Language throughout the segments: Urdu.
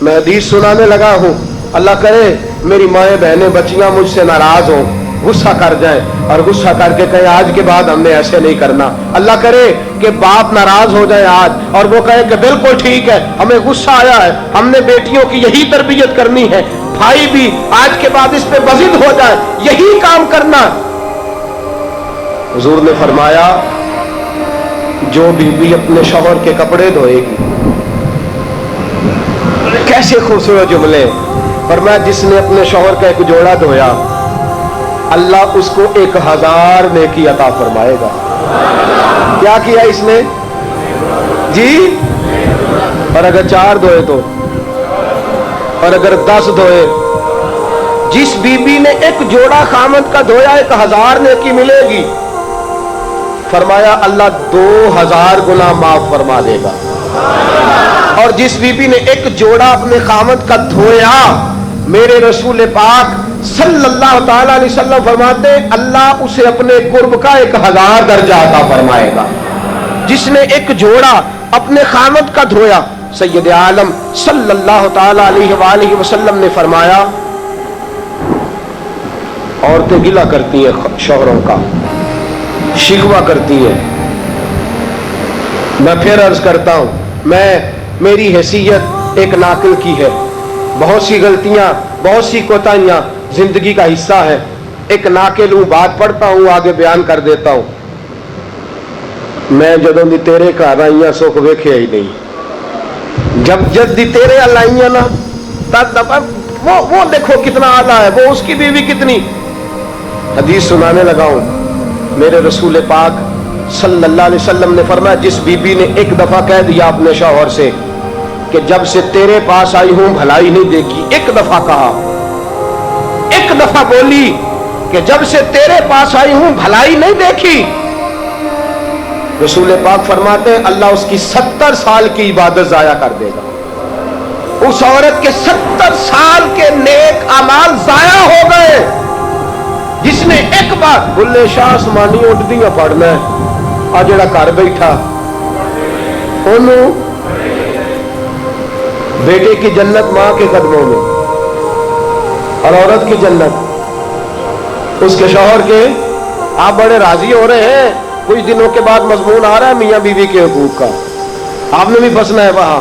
میں حدیث سنانے لگا ہوں، اللہ کرے میری مائیں بہنیں بچیاں مجھ سے ناراض ہوں، غصہ کر جائیں اور غصہ کر کے کہیں آج کے بعد ہم نے ایسے نہیں کرنا۔ اللہ کرے کہ باپ ناراض ہو جائے آج اور وہ کہے کہ بالکل ٹھیک ہے، ہمیں غصہ آیا ہے، ہم نے بیٹیوں کی یہی تربیت کرنی ہے، بھائی بھی آج کے بعد اس پہ بضد ہو جائے، یہی کام کرنا۔ حضور نے فرمایا جو بیوی اپنے شوہر کے کپڑے دھوئے گی، کیسے خوبصورت جملے، فرمایا جس نے اپنے شوہر کا ایک جوڑا دھویا اللہ اس کو 1000 نیکی عطا فرمائے گا۔ کیا کیا اس نے جی؟ اور اگر 4 دھوئے تو، اور اگر 10 دھوئے، جس بی بی نے ایک جوڑا خامد کا دھویا 1000 نیکی ملے گی۔ فرمایا اللہ 2000 گنا معاف فرما دے گا۔ اور جس بی بی نے ایک جوڑا اپنے خامد کا دھویا، میرے رسول پاک صلی اللہ تعالی علیہ وسلم فرماتے اللہ اسے اپنے قرب کا 1000 درجہ عطا فرمائے گا۔ جس نے ایک جوڑا اپنے خامد کا دھویا، سید عالم صلی اللہ تعالی علیہ وآلہ وسلم نے فرمایا عورتیں گلہ کرتی ہیں شوہروں کا، شکوہ کرتی ہیں۔ میں پھر عرض کرتا ہوں، میری حیثیت ایک ناقل کی ہے، بہت سی غلطیاں، بہت سی کوتاہیاں زندگی کا حصہ ہے، ایک ناقل ہوں، بات پڑھتا ہوں آگے بیان کر دیتا ہوں۔ میں جدوں دی تیرے گھر آئیاں سکھ ویکھیا ہی نہیں، جب جد دی تیرے آئیاں نا تب وہ دیکھو کتنا اعلیٰ ہے، وہ اس کی بیوی کتنی۔ حدیث سنانے لگا ہوں، میرے رسول پاک صلی اللہ علیہ وسلم نے فرمایا جس بی بی نے ایک دفعہ کہہ دیا اپنے شوہر سے کہ جب سے تیرے پاس آئی ہوں بھلائی نہیں دیکھی، ایک دفعہ کہا، ایک دفعہ بولی کہ جب سے تیرے پاس آئی ہوں بھلائی نہیں دیکھی، رسول پاک فرماتے ہیں اللہ اس کی 70 سال کی عبادت ضائع کر دے گا۔ اس عورت کے 70 سال کے نیک اعمال ضائع ہو گئے، جس نے ایک بار بلے شاہ آسمانی اٹھدیاں پڑھنا ہے، آ جڑا گھر بیٹھا انہوں بیٹے کی جنت ماں کے قدموں میں، اور عورت کی جنت اس کے شوہر کے۔ آپ بڑے راضی ہو رہے ہیں، کچھ دنوں کے بعد مضمون آ رہا ہے میاں بیوی کے حقوق کا، آپ نے بھی پھنسنا ہے وہاں،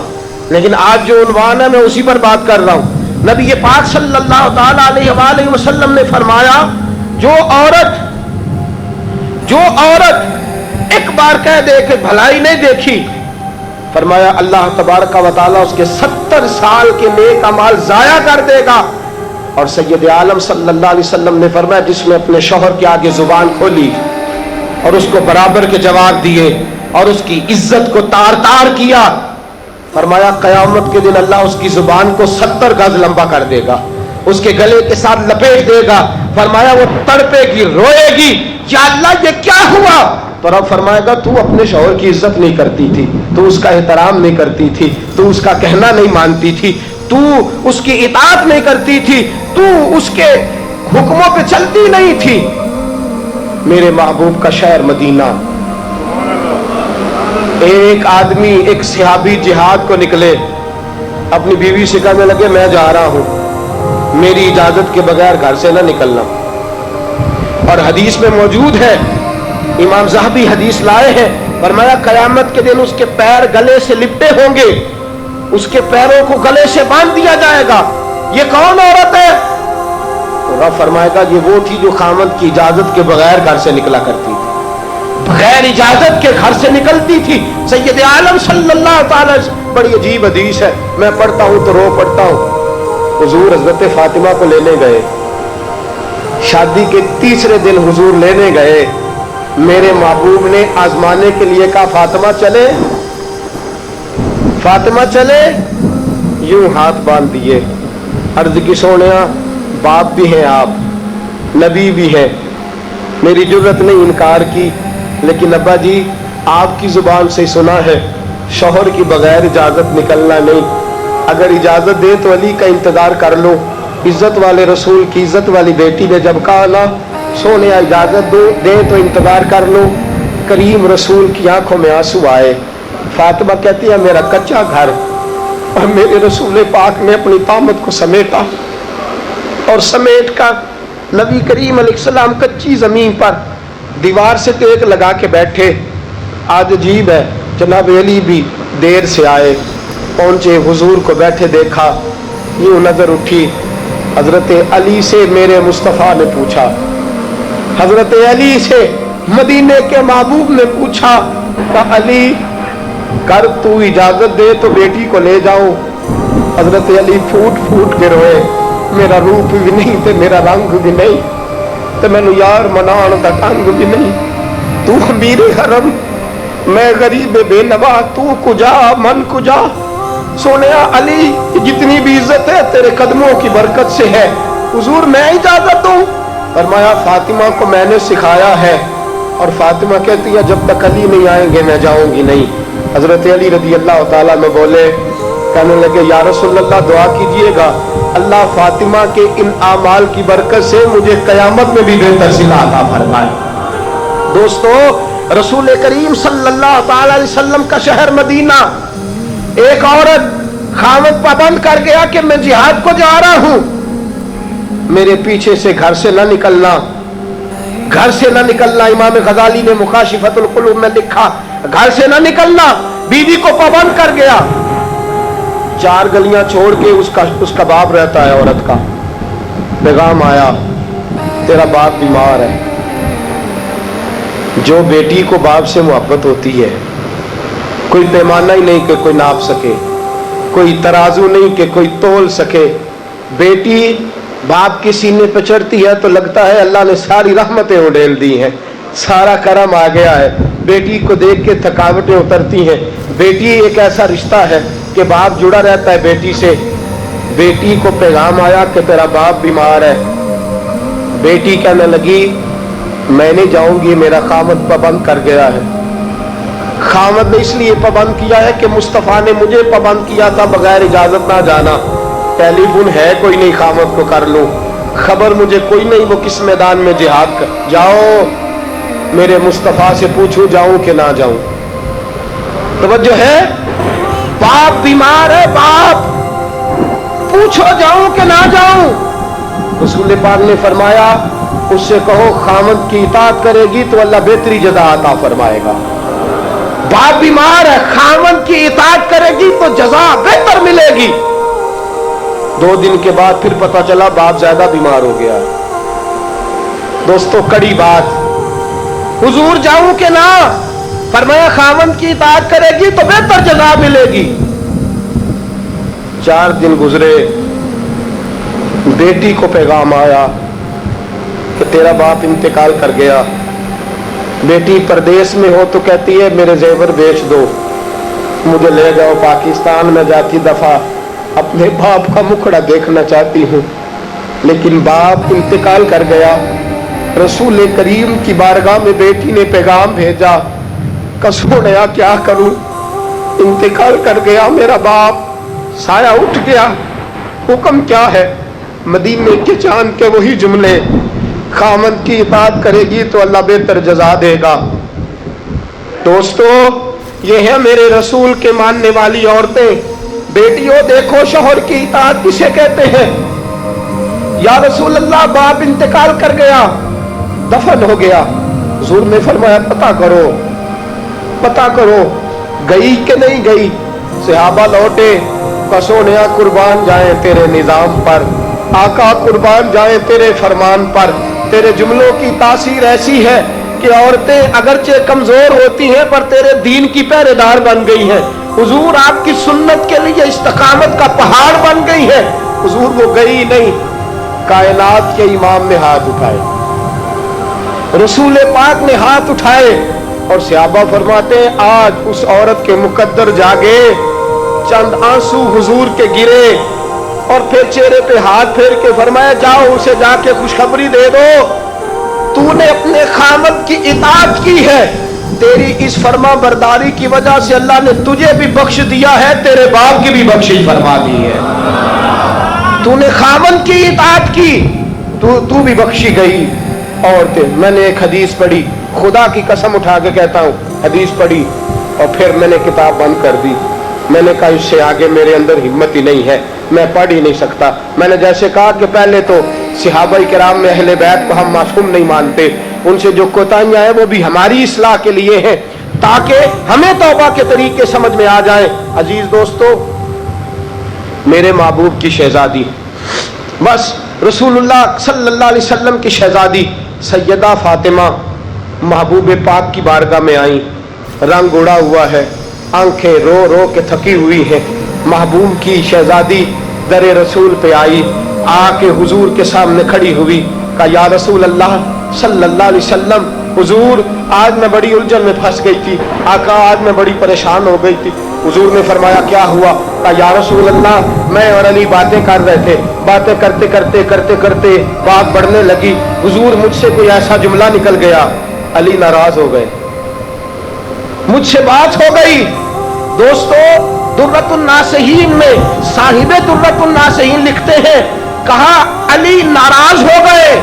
لیکن آج جو عنوان ہے میں اسی پر بات کر رہا ہوں۔ نبی پاک صلی اللہ تعالی علیہ وآلہ وسلم نے فرمایا جو عورت ایک بار کہہ دے کہ بھلائی نہیں دیکھی، فرمایا اللہ تبارک و تعالی اس کے 70 سال کے نیک اعمال ضائع کر دے گا۔ اور سید عالم صلی اللہ علیہ وسلم نے فرمایا جس نے اپنے شوہر کے آگے زبان کھولی اور اس کو برابر کے جواب دیے اور اس کی عزت کو تار تار کیا، فرمایا قیامت کے دن اللہ اس کی زبان کو 70 گز لمبا کر دے گا، اس کے گلے کے ساتھ لپیٹ دے گا۔ فرمایا وہ تڑپے گی، روئے گی، یا اللہ یہ کیا ہوا؟ تو رب فرمائے گا تو اپنے شوہر کی عزت نہیں کرتی تھی، تو اس کا احترام نہیں کرتی تھی، تو اس کا کہنا نہیں مانتی تھی، تو اس کی اطاعت نہیں کرتی تھی، تو اس کے حکموں پہ چلتی نہیں تھی۔ میرے محبوب کا شہر مدینہ، ایک آدمی، ایک صحابی جہاد کو نکلے، اپنی بیوی سے کہنے لگے میں جا رہا ہوں، میری اجازت کے بغیر گھر سے نہ نکلنا۔ اور حدیث میں موجود ہے، امام ذہبی حدیث لائے ہیں، فرمایا قیامت کے دن اس کے پیر گلے سے لپٹے ہوں گے، اس کے پیروں کو گلے سے باندھ دیا جائے گا، یہ کون عورت ہے؟ تو رب فرمائے گا یہ وہ تھی جو خامد کی اجازت کے بغیر گھر سے نکلا کرتی تھی، بغیر اجازت کے گھر سے نکلتی تھی۔ سید عالم صلی اللہ تعالی، بڑی عجیب حدیث ہے، میں پڑھتا ہوں تو رو پڑھتا ہوں۔ حضور حضرت فاطمہ کو لینے گئے، شادی کے تیسرے دن حضور لینے گئے، میرے محبوب نے آزمانے کے لیے کہا فاطمہ چلے، فاطمہ چلے، یوں ہاتھ باندھ دیے، عرض کی سونیا باپ بھی ہیں آپ، نبی بھی ہیں، میری جرت نہیں انکار کی، لیکن ابا جی آپ کی زبان سے سنا ہے شوہر کی بغیر اجازت نکلنا نہیں، اگر اجازت دے تو علی کا انتظار کر لو۔ عزت والے رسول کی عزت والی بیٹی نے جب کہا نا سونے اجازت دے تو انتظار کر لو، کریم رسول کی آنکھوں میں آنسو آئے۔ فاطمہ کہتی ہے میرا کچا گھر اور میرے رسول پاک نے اپنی طامت کو سمیٹا اور سمیٹ کر نبی کریم علیہ السلام کچی زمین پر دیوار سے ٹیک لگا کے بیٹھے. آج عجیب ہے، جناب علی بھی دیر سے آئے، پہنچے، حضور کو بیٹھے دیکھا، یوں نظر اٹھی، حضرت علی سے میرے مصطفیٰ نے پوچھا، حضرت علی سے مدینے کے محبوب نے پوچھا کہ علی کر تو اجازت دے تو بیٹی کو لے جاؤ. حضرت علی پھوٹ پھوٹ کے روئے، میرا روپ بھی نہیں تے میرا رنگ بھی نہیں تے مینو یار منان دا ٹنگ بھی نہیں، تو امیر حرم میں غریب بے نوا، تو کجا من کجا. سونیا علی جتنی بھی عزت ہے تیرے قدموں کی برکت سے ہے، حضور میں اجازت دوں؟ فرمایا فاطمہ کو میں نے سکھایا ہے، اور فاطمہ کہتی ہے جب تک علی نہیں آئیں گے میں جاؤں گی نہیں. حضرت علی رضی اللہ تعالیٰ میں بولے، کہنے لگے یا رسول اللہ دعا کیجئے گا اللہ فاطمہ کے ان اعمال کی برکت سے مجھے قیامت میں بھی بہتر صلہ عطا فرمائے. دوستو رسول کریم صلی اللہ تعالی علیہ وسلم کا شہر مدینہ، ایک عورت خاوند پابند کر گیا کہ میں جہاد کو جا رہا ہوں، میرے پیچھے سے گھر سے نہ نکلنا، گھر سے نہ نکلنا. امام غزالی نے مکاشفۃ القلوب میں لکھا گھر سے نہ نکلنا، بیوی کو پابند کر گیا. 4 گلیاں چھوڑ کے اس کا باپ رہتا ہے، عورت کا پیغام آیا تیرا باپ بیمار ہے. جو بیٹی کو باپ سے محبت ہوتی ہے کوئی پیمانہ ہی نہیں کہ کوئی ناپ سکے، کوئی ترازو نہیں کہ کوئی تول سکے. بیٹی باپ کے سینے پہ چڑھتی ہے تو لگتا ہے اللہ نے ساری رحمتیں اڈیل دی ہیں، سارا کرم آ گیا ہے. بیٹی کو دیکھ کے تھکاوٹیں اترتی ہیں. بیٹی ایک ایسا رشتہ ہے کہ باپ جڑا رہتا ہے بیٹی سے. بیٹی کو پیغام آیا کہ تیرا باپ بیمار ہے. بیٹی کہنے لگی میں نہیں جاؤں گی، میرا خاوند پابند کر گیا ہے. خاوند نے اس لیے پابند کیا ہے کہ مصطفیٰ نے مجھے پابند کیا تھا بغیر اجازت نہ جانا. ٹیلی فون ہے کوئی نہیں خاوند کو کر لوں، خبر مجھے کوئی نہیں وہ کس میدان میں جہاد کر. جاؤ میرے مصطفیٰ سے پوچھو جاؤں کہ نہ جاؤں. توجہ ہے، باپ بیمار ہے، باپ پوچھو جاؤں کہ نہ جاؤں. رسول پاک نے فرمایا اس سے کہو خاوند کی اطاعت کرے گی تو اللہ بہتری جزا عطا فرمائے گا. باپ بیمار ہے، خاوند کی اطاعت کرے گی تو جزا بہتر ملے گی. 2 دن کے بعد پھر پتہ چلا باپ زیادہ بیمار ہو گیا. دوستو کڑی بات، حضور جاؤں کہ نہ؟ فرمایا خاوند کی اطاعت کرے گی تو بہتر جزا ملے گی. 4 دن گزرے، بیٹی کو پیغام آیا کہ تیرا باپ انتقال کر گیا. بیٹی پردیس میں ہو تو کہتی ہے میرے زیور بیچ دو، مجھے لے جاؤ پاکستان میں جاتی دفعہ اپنے باپ کا مکھڑا دیکھنا چاہتی ہوں. لیکن باپ انتقال کر گیا. رسول کریم کی بارگاہ میں بیٹی نے پیغام بھیجا کہ سونیا کیا کروں، انتقال کر گیا میرا باپ، سایہ اٹھ گیا، حکم کیا ہے؟ مدینے کے چاند کے وہی جملے، خاوند کی اطاعت کرے گی تو اللہ بہتر جزا دے گا. دوستو یہ ہے میرے رسول کے ماننے والی عورتیں. بیٹیوں دیکھو شوہر کی اطاعت کسے کہتے ہیں. یا رسول اللہ باپ انتقال کر گیا، دفن ہو گیا. حضور نے فرمایا پتہ کرو گئی کہ نہیں گئی. صحابہ لوٹے، سونیا قربان جائیں تیرے نظام پر، آقا قربان جائیں تیرے فرمان پر. تیرے جملوں کی تاثیر ایسی ہے کہ عورتیں اگرچہ کمزور ہوتی ہیں پر تیرے دین کی پہرے دار بن گئی ہیں. حضور آپ کی سنت کے لیے استقامت کا پہاڑ بن گئی ہے. حضور وہ گئی نہیں، کائنات کے امام نے ہاتھ اٹھائے، رسول پاک نے ہاتھ اٹھائے. اور صحابہ فرماتے ہیں آج اس عورت کے مقدر جاگے، چند آنسو حضور کے گرے اور پھر چہرے پہ ہاتھ پھیر کے فرمایا جاؤ اسے جا کے خوشخبری دے دو، تو نے اپنے خاوند کی اطاعت کی ہے، تیری اس فرما برداری کی وجہ سے اللہ نے تجھے بھی بخش دیا ہے، تیرے باپ کی بھی بخشش فرما دی ہے. تو نے خاوند کی اطاعت کی تو بھی بخشی گئی. اور میں نے ایک حدیث پڑھی، خدا کی قسم اٹھا کے کہتا ہوں، حدیث پڑھی اور پھر میں نے کتاب بند کر دی. میں نے کہا اس سے آگے میرے اندر ہمت ہی نہیں ہے، میں پڑھ ہی نہیں سکتا۔ میں نے جیسے کہا کہ پہلے تو صحابہ کرام میں اہل بیت کو ہم معصوم نہیں مانتے، ان سے جو کوتاہیاں ہیں وہ بھی ہماری اصلاح کے لیے ہیں تاکہ ہمیں توبہ کے طریقے سمجھ میں آ جائیں۔ عزیز دوستو، میرے محبوب کی شہزادی، بس رسول اللہ صلی اللہ علیہ وسلم کی شہزادی سیدہ فاطمہ محبوب پاک کی بارگاہ میں آئیں، رنگ اڑا ہوا ہے، آنکھیں رو رو کے تھکی ہوئی ہیں۔ محبوب کی شہزادی در رسول پہ آئی، آ کے حضور کے سامنے کھڑی ہوئی، کہا یا رسول اللہ صلی اللہ علیہ وسلم، حضور آج میں بڑی الجھن میں پھنس گئی تھی، آقا آج میں بڑی پریشان ہو گئی تھی۔ حضور نے فرمایا کیا ہوا؟ کہا یا رسول اللہ میں اور علی باتیں کر رہے تھے، باتیں کرتے کرتے کرتے کرتے بات بڑھنے لگی، حضور مجھ سے کوئی ایسا جملہ نکل گیا، علی ناراض ہو گئے، مجھ سے بات ہو گئی۔ دوستو درۃ الناصحین میں صاحب درۃ الناصحین لکھتے ہیں، کہا علی ناراض ہو گئے۔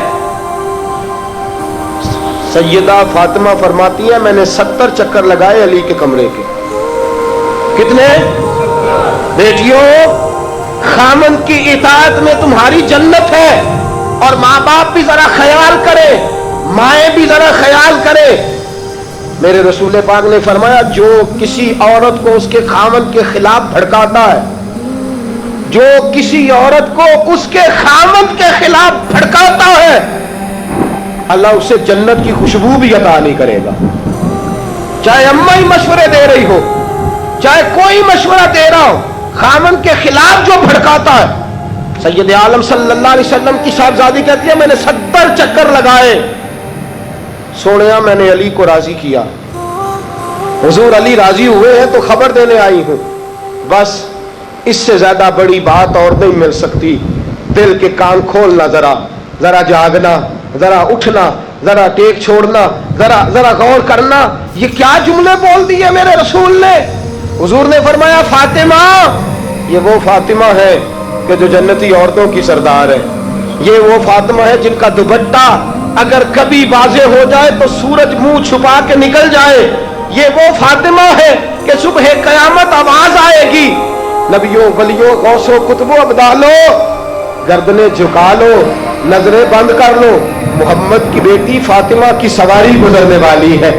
سیدہ فاطمہ فرماتی ہے میں نے 70 چکر لگائے علی کے کمرے کے۔ کتنے؟ بیٹیوں، خامند کی اطاعت میں تمہاری جنت ہے، اور ماں باپ بھی ذرا خیال کرے، مائیں بھی ذرا خیال کرے۔ میرے رسول پاک نے فرمایا جو کسی عورت کو اس کے خامند کے خلاف بھڑکاتا ہے، جو کسی عورت کو اس کے خامند کے خلاف بھڑکاتا ہے، اللہ اسے جنت کی خوشبو بھی عطا نہیں کرے گا۔ چاہے اماں ہی مشورے دے رہی ہو، چاہے کوئی مشورہ دے رہا ہو، خامند کے خلاف جو بھڑکاتا ہے۔ سید عالم صلی اللہ علیہ وسلم کی صاحبزادی کہتی ہے میں نے 70 چکر لگائے، سونیا میں نے علی کو راضی کیا۔ حضور علی راضی ہوئے ہیں تو خبر دینے آئی ہوں، بس اس سے زیادہ بڑی بات اور نہیں مل سکتی۔ دل کے کان کھولنا، ذرا جاگنا، ذرا اٹھنا، ذرا ٹیک چھوڑنا، ذرا غور کرنا، یہ کیا جملے بول دیے میرے رسول نے۔ حضور نے فرمایا فاطمہ، یہ وہ فاطمہ ہے کہ جو جنتی عورتوں کی سردار ہے، یہ وہ فاطمہ ہے جن کا دوپٹہ اگر کبھی واضح ہو جائے تو سورج منہ چھپا کے نکل جائے، یہ وہ فاطمہ ہے کہ صبح قیامت آواز آئے گی، نبیوں ولیوں غوثوں کتبوں ابدالوں گردنیں جھکا لو، نظریں بند کر لو، محمد کی بیٹی فاطمہ کی سواری گزرنے والی ہے۔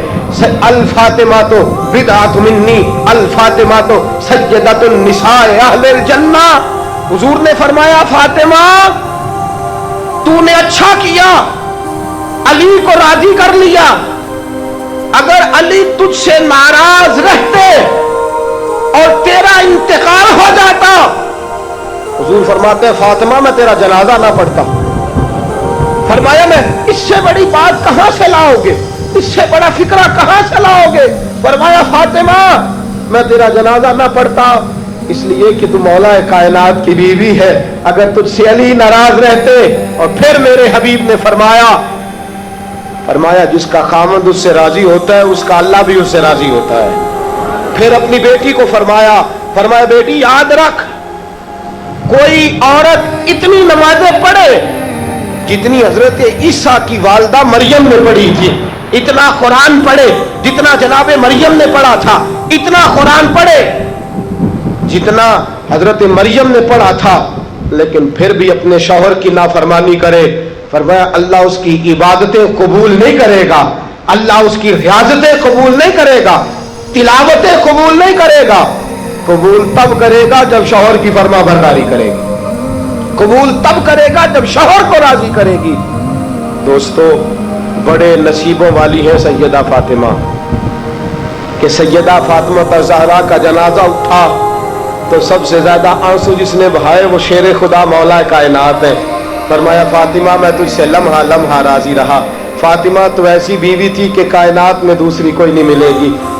الفاطمہ تو بدعت منی، الفاطمہ تو سیدۃ النساء اہل الجنہ۔ حضور نے فرمایا فاطمہ تو نے اچھا کیا، علی کو راضی کر لیا، اگر علی تجھ سے ناراض رہتے اور تیرا انتقال ہو جاتا، حضور فرماتے ہیں فاطمہ میں تیرا جنازہ نہ پڑھتا۔ فرمایا میں اس سے بڑی بات کہاں سے لاؤ گے، اس سے بڑا فکرہ کہاں سے لاؤ گے؟ فرمایا فاطمہ میں تیرا جنازہ نہ پڑھتا اس لیے کہ تو مولا کائنات کی بیوی ہے، اگر تجھ سے علی ناراض رہتے۔ اور پھر میرے حبیب نے فرمایا جس کا خامند اس سے راضی ہوتا ہے اس کا اللہ بھی اس سے راضی ہوتا ہے۔ پھر اپنی بیٹی کو فرمایا بیٹی یاد رکھ، کوئی عورت اتنی نمازیں پڑھے جتنی حضرت عیسیٰ کی والدہ مریم نے پڑھی تھی، اتنا قرآن پڑھے جتنا جناب مریم نے پڑھا تھا، اتنا قرآن پڑھے جتنا حضرت مریم نے پڑھا تھا، لیکن پھر بھی اپنے شوہر کی نافرمانی کرے، فرمایا اللہ اس کی عبادتیں قبول نہیں کرے گا، اللہ اس کی ریاضتیں قبول نہیں کرے گا، تلاوتیں قبول نہیں کرے گا۔ قبول تب کرے گا جب شوہر کی فرما برداری کرے گی، قبول تب کرے گا جب شوہر کو راضی کرے گی۔ دوستو بڑے نصیبوں والی ہے سیدہ فاطمہ کہ سیدہ فاطمہ زہرا کا جنازہ اٹھا تو سب سے زیادہ آنسو جس نے بہائے وہ شیر خدا مولا کائنات ہے۔ فرمایا فاطمہ میں تجھ سے لمحہ لمحہ راضی رہا، فاطمہ تو ایسی بیوی تھی کہ کائنات میں دوسری کوئی نہیں ملے گی۔